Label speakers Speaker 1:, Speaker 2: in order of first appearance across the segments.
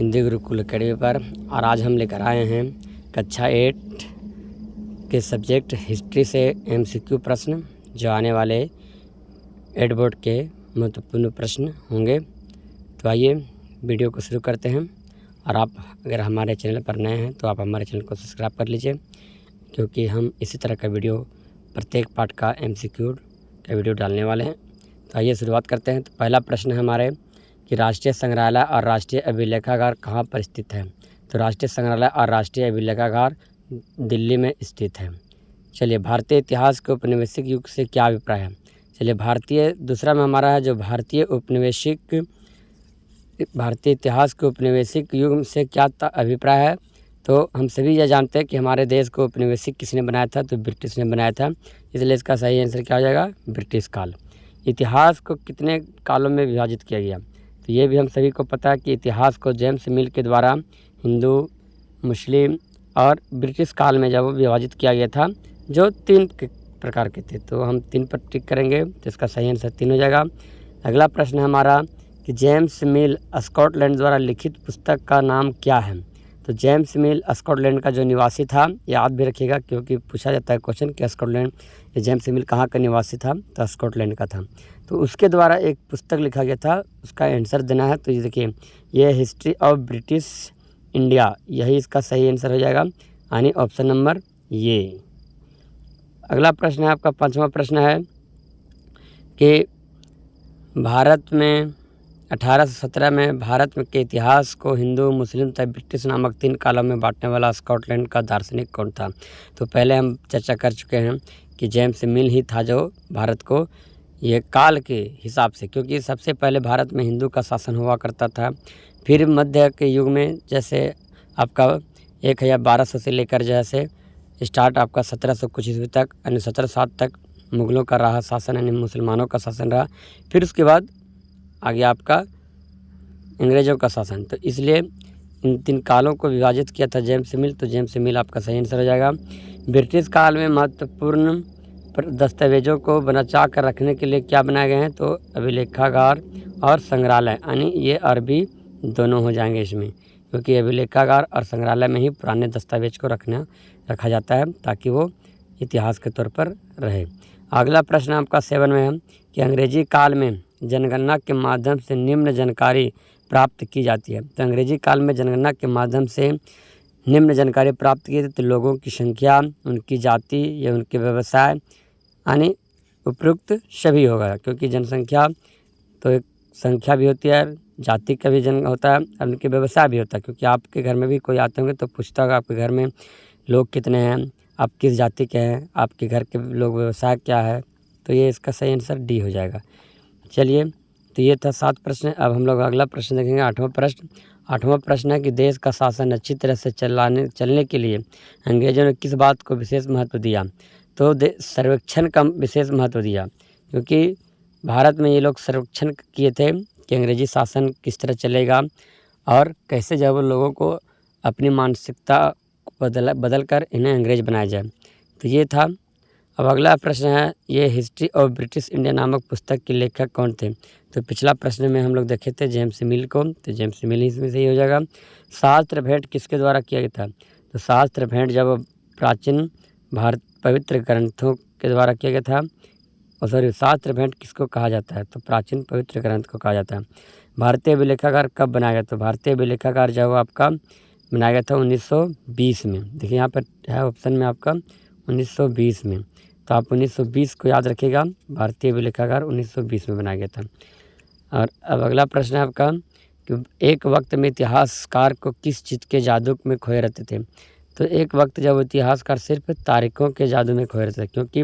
Speaker 1: Hindi Gurukul academy पर। और आज हम लेकर आए हैं कक्षा 8 के सब्जेक्ट हिस्ट्री से MCQ प्रश्न, जो आने वाले 8 बोर्ड के महत्वपूर्ण प्रश्न होंगे। तो आइए वीडियो को शुरू करते हैं। और आप अगर हमारे चैनल पर नए हैं तो आप हमारे चैनल को सब्सक्राइब कर लीजिए, क्योंकि हम इसी तरह का वीडियो प्रत्येक पाठ का MCQ का वीडियो डालने वाले हैं। तो आइए शुरुआत करते हैं। तो पहला प्रश्न है हमारे कि राष्ट्रीय संग्रहालय और राष्ट्रीय अभिलेखागार कहाँ पर स्थित है। तो राष्ट्रीय संग्रहालय और राष्ट्रीय अभिलेखागार दिल्ली में स्थित है। चलिए, भारतीय इतिहास के औपनिवेशिक युग से क्या अभिप्राय है। चलिए, दूसरा में हमारा है जो भारतीय इतिहास के औपनिवेशिक युग से क्या अभिप्राय है। तो हम सभी यह जानते हैं कि हमारे देश को औपनिवेशिक किसने बनाया था, तो ब्रिटिश ने बनाया था। इसलिए इसका सही आंसर क्या हो जाएगा, ब्रिटिश काल। इतिहास को कितने कालों में विभाजित किया गया, तो ये भी हम सभी को पता है कि इतिहास को जेम्स मिल के द्वारा हिंदू, मुस्लिम और ब्रिटिश काल में जब विभाजित किया गया था, जो 3 प्रकार के थे। तो हम 3 पर टिक करेंगे, तो इसका सही आंसर 3 हो जाएगा। अगला प्रश्न है हमारा कि जेम्स मिल स्कॉटलैंड द्वारा लिखित पुस्तक का नाम क्या है। तो जेम्स मिल स्कॉटलैंड का जो निवासी था, याद भी रखिएगा क्योंकि पूछा जाता है क्वेश्चन कि स्कॉटलैंड, जेम्स मिल कहाँ का निवासी था, तो स्कॉटलैंड का था। तो उसके द्वारा एक पुस्तक लिखा गया था, उसका आंसर देना है। तो ये देखिए, ये हिस्ट्री ऑफ ब्रिटिश इंडिया, यही इसका सही आंसर हो जाएगा, यानी ऑप्शन नंबर ये। अगला प्रश्न है आपका 5वां प्रश्न है कि भारत में 1817 में भारत के इतिहास को हिंदू, मुस्लिम तथा ब्रिटिश नामक 3 कालों में बांटने वाला स्कॉटलैंड का दार्शनिक कौन था। तो पहले हम चर्चा कर चुके हैं कि जेम्स मिल ही था जो भारत को ये काल के हिसाब से, क्योंकि सबसे पहले भारत में हिंदू का शासन हुआ करता था। फिर मध्य के युग में जैसे आपका 1200 से लेकर जैसे स्टार्ट आपका 1700 कुछ ईस्वी तक, यानी 1707 तक मुग़लों का रहा शासन, यानी मुसलमानों का शासन रहा। फिर उसके बाद आगे आपका अंग्रेज़ों का शासन। तो इसलिए इन 3 कालों को विभाजित किया था जेम्स मिल। तो जेम्स मिल आपका सही आंसर हो जाएगा। ब्रिटिश काल में महत्वपूर्ण दस्तावेजों को बचा कर रखने के लिए क्या बनाए गए हैं, तो अभिलेखागार और संग्रहालय, यानी ये अरबी दोनों हो जाएंगे इसमें, क्योंकि अभिलेखागार और संग्रहालय में ही पुराने दस्तावेज को रखा जाता है ताकि वो इतिहास के तौर पर रहे। अगला प्रश्न आपका 7 में है कि अंग्रेजी काल में जनगणना के माध्यम से निम्न जानकारी प्राप्त की जाती है। तो अंग्रेजी काल में जनगणना के माध्यम से निम्न जानकारी प्राप्त की जाती है। तो लोगों की संख्या, उनकी जाति या उनके व्यवसाय, यानी उपयुक्त सभी होगा, क्योंकि जनसंख्या तो एक संख्या भी होती है, जाति का भी जन होता है और उनके व्यवसाय भी होता है। क्योंकि आपके घर में भी कोई आते होंगे तो पूछता होगा आपके घर में लोग कितने हैं, आप किस जाति के हैं, आपके घर के लोग व्यवसाय क्या है। तो ये इसका सही आंसर डी हो जाएगा। चलिए, तो ये था 7 प्रश्न। अब हम लोग अगला प्रश्न देखेंगे, 8वां प्रश्न। 8वां प्रश्न है कि देश का शासन अच्छी तरह से चलने के लिए अंग्रेजों ने किस बात को विशेष महत्व दिया। तो सर्वेक्षण का विशेष महत्व दिया, क्योंकि भारत में ये लोग सर्वेक्षण किए थे कि अंग्रेजी शासन किस तरह चलेगा और कैसे जब लोगों को अपनी मानसिकता बदल कर इन्हें अंग्रेज बनाया जाए। तो ये था। अब अगला प्रश्न है, ये हिस्ट्री ऑफ ब्रिटिश इंडिया नामक पुस्तक के लेखक कौन थे। तो पिछला प्रश्न में हम लोग देखे थे जेम्स मिल को, तो जेम्स मिल ही इसमें सही हो जाएगा। शास्त्र भेंट किसके द्वारा किया गया था। तो शास्त्र भेंट जब प्राचीन भारत पवित्र ग्रंथों के द्वारा किया गया था। शास्त्र भेंट किसको कहा जाता है, तो प्राचीन पवित्र ग्रंथ को कहा जाता है। भारतीय अभिलेखागार कब बनाया गया, तो भारतीय अभिलेखागार जब आपका बनाया गया था 1920 में। देखिए यहाँ पर है ऑप्शन में आपका 1920 में, तो आप 1920 को याद रखिएगा। भारतीय अभिलेखागार 1920 में बनाया गया था। और अब अगला प्रश्न है आपका कि एक वक्त में इतिहासकार को किस चीज़ के जादू में खोए रहते थे। तो एक वक्त जब इतिहासकार सिर्फ तारीखों के जादू में खोए रहते थे, क्योंकि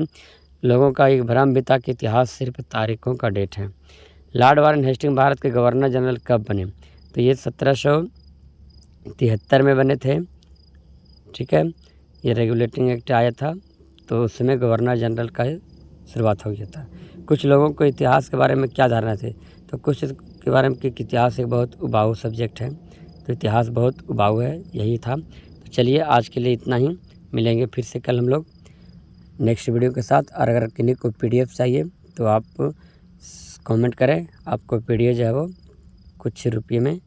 Speaker 1: लोगों का एक भ्रम भी था कि इतिहास सिर्फ तारीखों का डेट है। लॉर्ड वारन हेस्टिंग भारत के गवर्नर जनरल कब बने। तो ये 1773 में बने थे। ठीक है, ये रेगुलेटिंग एक्ट आया था, तो उस समय गवर्नर जनरल का शुरुआत हो गया था। कुछ लोगों को इतिहास के बारे में क्या धारणा थे, तो कुछ के बारे में कि इतिहास एक बहुत उबाऊ सब्जेक्ट है, तो इतिहास बहुत उबाऊ है, यही था। तो चलिए, आज के लिए इतना ही। मिलेंगे फिर से कल हम लोग नेक्स्ट वीडियो के साथ। और अगर किन्हीं को PDF चाहिए तो आप कमेंट करें, आपको PDF जो है वो कुछ रुपये में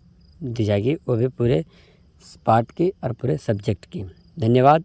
Speaker 1: दी जाएगी, वो भी पूरे पार्ट की और पूरे सब्जेक्ट की। धन्यवाद।